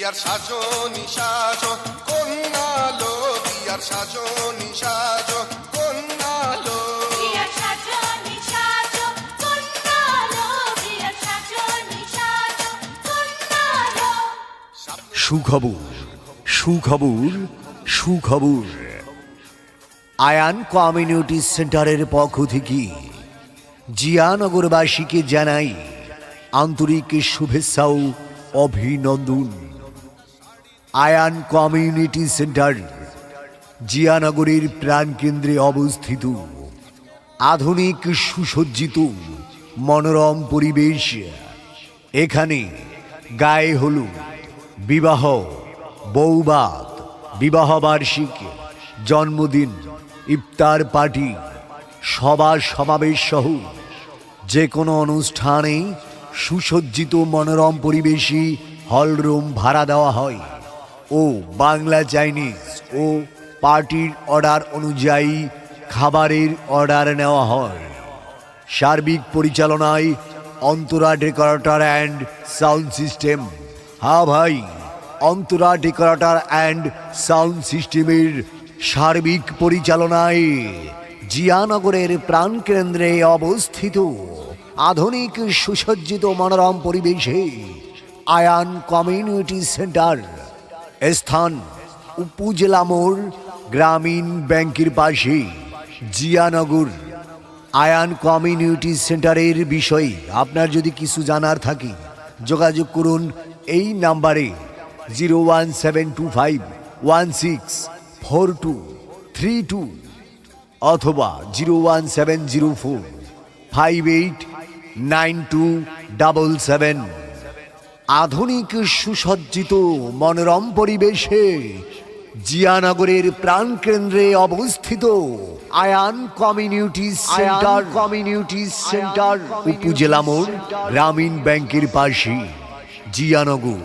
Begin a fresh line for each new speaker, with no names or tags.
দিয়ার সাজনি সাজো কন্যালো, দিয়ার সাজনি সাজো কন্যালো।
সুখবর, সুখবর, সুখবর। আয়ান কমিউনিটি সেন্টারের পক্ষ থেকে জিয়ানগরবাসীকে জানাই আন্তরিক শুভেচ্ছা ও অভিনন্দন। আয়ান কমিউনিটি সেন্টার জিয়ানগরের প্রাণকেন্দ্রে অবস্থিত। আধুনিক সুসজ্জিত মনোরম পরিবেশ। এখানে গায়ে হলুদ, বিবাহ, বৌভাত, বিবাহ বার্ষিক, জন্মদিন, ইফতার পার্টি, সভা সমাবেশ সহ যে কোনো অনুষ্ঠানে সুসজ্জিত মনোরম পরিবেশে হলরুম ভাড়া দেওয়া হয় ও বাংলা, চাইনিজ ও পার্টির অর্ডার অনুযায়ী খাবারের অর্ডার নেওয়া হয়। সার্বিক পরিচালনায় Antara decorator and sound system. হ্যাঁ ভাই, অন্তরা ডেকোরেটর অ্যান্ড সাউন্ড সিস্টেমের সার্বিক পরিচালনায় জিয়ানগরের প্রাণকেন্দ্রে অবস্থিত আধুনিক সুসজ্জিত মনোরম পরিবেশে আয়ান কমিউনিটি সেন্টার। স্থান উপজেলা মোড়, গ্রামীণ ব্যাংকের পাশে, জিয়ানগর। আয়ান কমিউনিটি সেন্টারের বিষয়ে আপনার যদি কিছু জানার থাকে যোগাযোগ করুন এই নাম্বারে 01725164232 অথবা 01704589277। আধুনিক সুসজ্জিত মনোরম পরিবেশে জিয়ানগরের প্রাণকেন্দ্রে অবস্থিত আয়ান কমিউনিটি সেন্টার, উপজেলা মোড়, গ্রামীণ ব্যাংকের পাশে, জিয়ানগর।